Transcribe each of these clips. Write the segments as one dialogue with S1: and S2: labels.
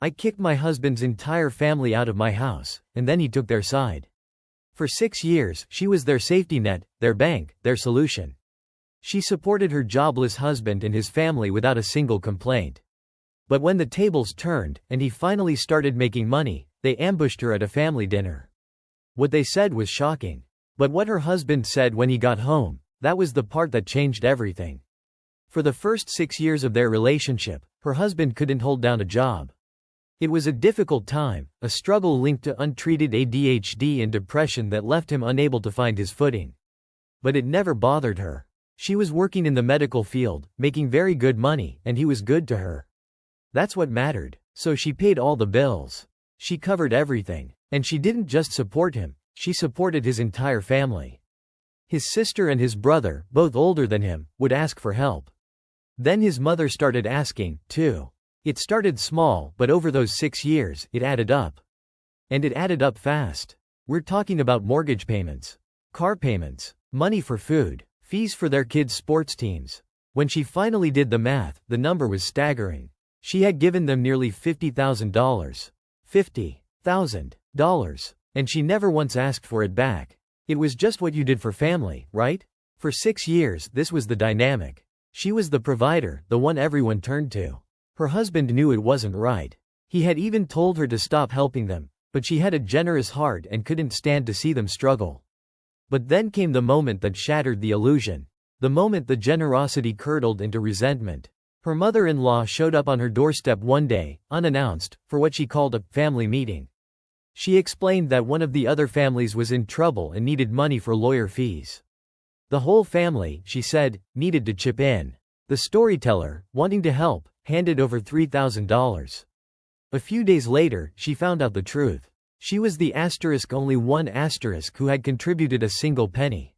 S1: I kicked my husband's entire family out of my house, and then he took their side. For 6 years, she was their safety net, their bank, their solution. She supported her jobless husband and his family without a single complaint. But when the tables turned, and he finally started making money, they ambushed her at a family dinner. What they said was shocking. But what her husband said when he got home, that was the part that changed everything. For the first 6 years of their relationship, her husband couldn't hold down a job. It was a difficult time, a struggle linked to untreated ADHD and depression that left him unable to find his footing. But it never bothered her. She was working in the medical field, making very good money, and he was good to her. That's what mattered. So she paid all the bills. She covered everything. And she didn't just support him, she supported his entire family. His sister and his brother, both older than him, would ask for help. Then his mother started asking, too. It started small, but over those 6 years, it added up. And it added up fast. We're talking about mortgage payments, car payments, money for food, fees for their kids' sports teams. When she finally did the math, the number was staggering. She had given them nearly $50,000. $50,000. And she never once asked for it back. It was just what you did for family, right? For 6 years, this was the dynamic. She was the provider, the one everyone turned to. Her husband knew it wasn't right. He had even told her to stop helping them, but she had a generous heart and couldn't stand to see them struggle. But then came the moment that shattered the illusion. The moment the generosity curdled into resentment. Her mother-in-law showed up on her doorstep one day, unannounced, for what she called a family meeting. She explained that one of the other families was in trouble and needed money for lawyer fees. The whole family, she said, needed to chip in. The storyteller, wanting to help, handed over $3,000. A few days later, she found out the truth. She was the only one who had contributed a single penny.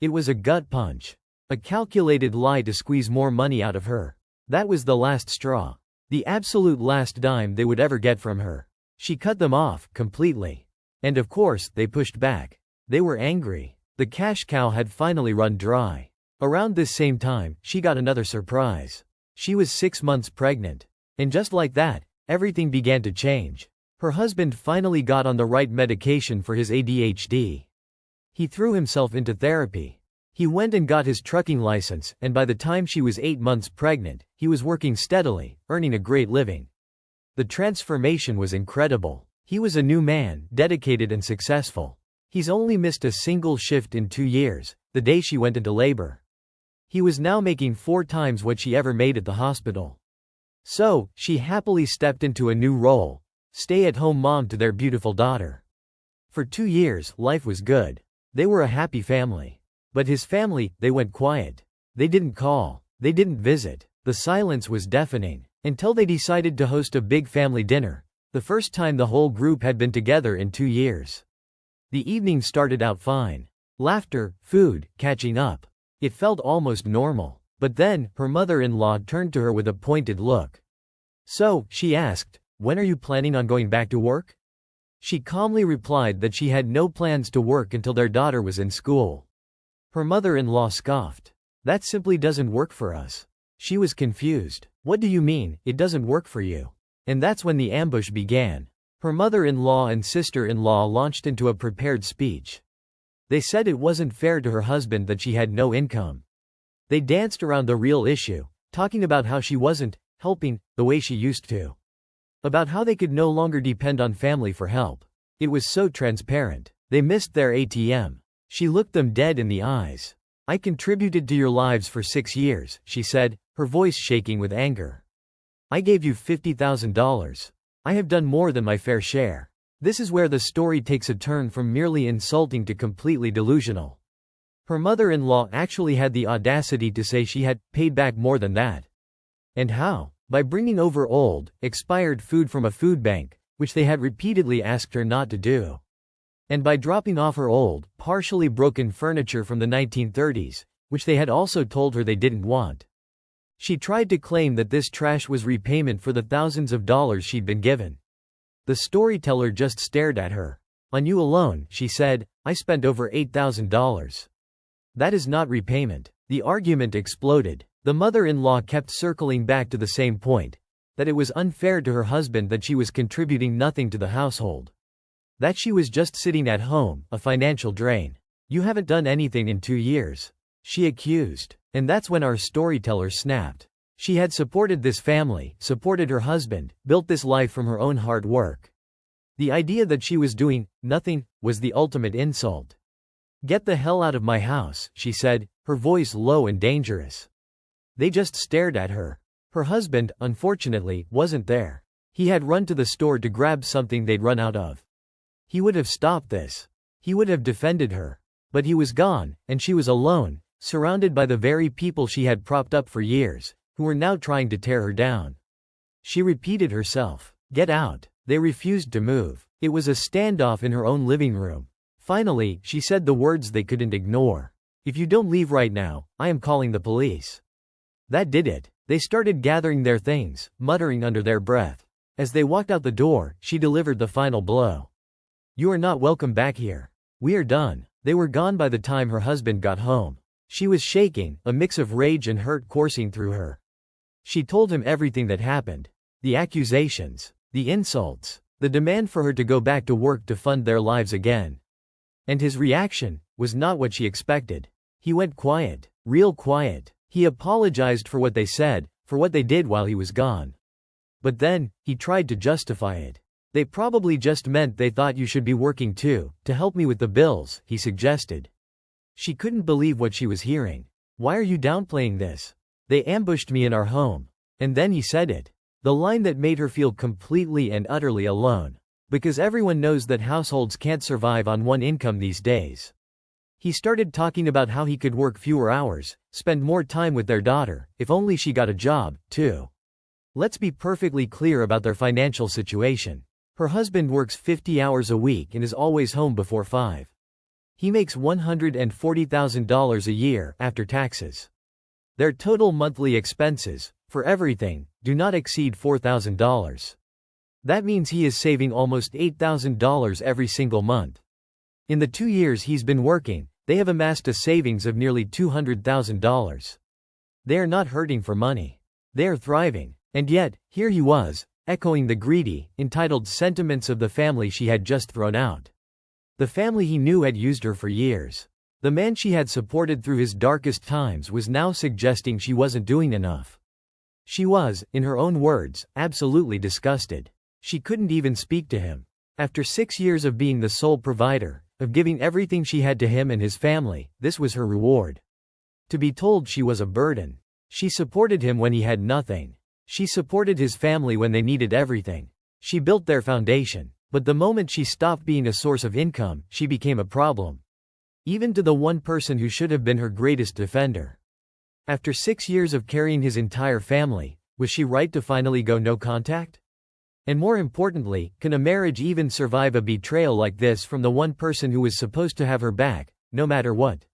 S1: It was a gut punch. A calculated lie to squeeze more money out of her. That was the last straw. The absolute last dime they would ever get from her. She cut them off, completely. And of course, they pushed back. They were angry. The cash cow had finally run dry. Around this same time, she got another surprise. She was 6 months pregnant. And just like that, everything began to change. Her husband finally got on the right medication for his ADHD. He threw himself into therapy. He went and got his trucking license, and by the time she was 8 months pregnant, he was working steadily, earning a great living. The transformation was incredible. He was a new man, dedicated and successful. He's only missed a single shift in 2 years, the day she went into labor. He was now making 4 times what she ever made at the hospital. So, she happily stepped into a new role, stay-at-home mom to their beautiful daughter. For 2 years, life was good. They were a happy family. But his family, they went quiet. They didn't call. They didn't visit. The silence was deafening. Until they decided to host a big family dinner, the first time the whole group had been together in 2 years. The evening started out fine. Laughter, food, catching up. It felt almost normal. But then, her mother-in-law turned to her with a pointed look. So, she asked, "When are you planning on going back to work?" She calmly replied that she had no plans to work until their daughter was in school. Her mother-in-law scoffed. "That simply doesn't work for us." She was confused. "What do you mean, it doesn't work for you?" And that's when the ambush began. Her mother-in-law and sister-in-law launched into a prepared speech. They said it wasn't fair to her husband that she had no income. They danced around the real issue, talking about how she wasn't helping the way she used to. About how they could no longer depend on family for help. It was so transparent. They missed their ATM. She looked them dead in the eyes. "I contributed to your lives for 6 years, she said, her voice shaking with anger. "I gave you $50,000. I have done more than my fair share." This is where the story takes a turn from merely insulting to completely delusional. Her mother-in-law actually had the audacity to say she had paid back more than that. And how? By bringing over old, expired food from a food bank, which they had repeatedly asked her not to do. And by dropping off her old, partially broken furniture from the 1930s, which they had also told her they didn't want. She tried to claim that this trash was repayment for the thousands of dollars she'd been given. The storyteller just stared at her. "On you alone," she said, "I spent over $8,000. That is not repayment." The argument exploded. The mother-in-law kept circling back to the same point. That it was unfair to her husband that she was contributing nothing to the household. That she was just sitting at home, a financial drain. "You haven't done anything in 2 years," she accused. And that's when our storyteller snapped. She had supported this family, supported her husband, built this life from her own hard work. The idea that she was doing nothing was the ultimate insult. "Get the hell out of my house," she said, her voice low and dangerous. They just stared at her. Her husband, unfortunately, wasn't there. He had run to the store to grab something they'd run out of. He would have stopped this. He would have defended her. But he was gone, and she was alone, surrounded by the very people she had propped up for years, who were now trying to tear her down. She repeated herself, "Get out." They refused to move. It was a standoff in her own living room. Finally, she said the words they couldn't ignore. "If you don't leave right now, I am calling the police." That did it. They started gathering their things, muttering under their breath. As they walked out the door, she delivered the final blow. "You are not welcome back here. We are done." They were gone by the time her husband got home. She was shaking, a mix of rage and hurt coursing through her. She told him everything that happened. The accusations, the insults, the demand for her to go back to work to fund their lives again. And his reaction was not what she expected. He went quiet, real quiet. He apologized for what they said, for what they did while he was gone. But then, he tried to justify it. "They probably just meant they thought you should be working too, to help me with the bills," he suggested. She couldn't believe what she was hearing. "Why are you downplaying this? They ambushed me in our home." And then he said it. The line that made her feel completely and utterly alone. Because everyone knows that households can't survive on one income these days. He started talking about how he could work fewer hours, spend more time with their daughter, if only she got a job, too. Let's be perfectly clear about their financial situation. Her husband works 50 hours a week and is always home before 5. He makes $140,000 a year after taxes. Their total monthly expenses, for everything, do not exceed $4,000. That means he is saving almost $8,000 every single month. In the 2 years he's been working, they have amassed a savings of nearly $200,000. They are not hurting for money. They are thriving. And yet, here he was, echoing the greedy, entitled sentiments of the family she had just thrown out. The family he knew had used her for years. The man she had supported through his darkest times was now suggesting she wasn't doing enough. She was, in her own words, absolutely disgusted. She couldn't even speak to him. After 6 years of being the sole provider, of giving everything she had to him and his family, this was her reward. To be told she was a burden. She supported him when he had nothing. She supported his family when they needed everything. She built their foundation. But the moment she stopped being a source of income, she became a problem. Even to the one person who should have been her greatest defender. After 6 years of carrying his entire family, was she right to finally go no contact? And more importantly, can a marriage even survive a betrayal like this from the one person who was supposed to have her back, no matter what?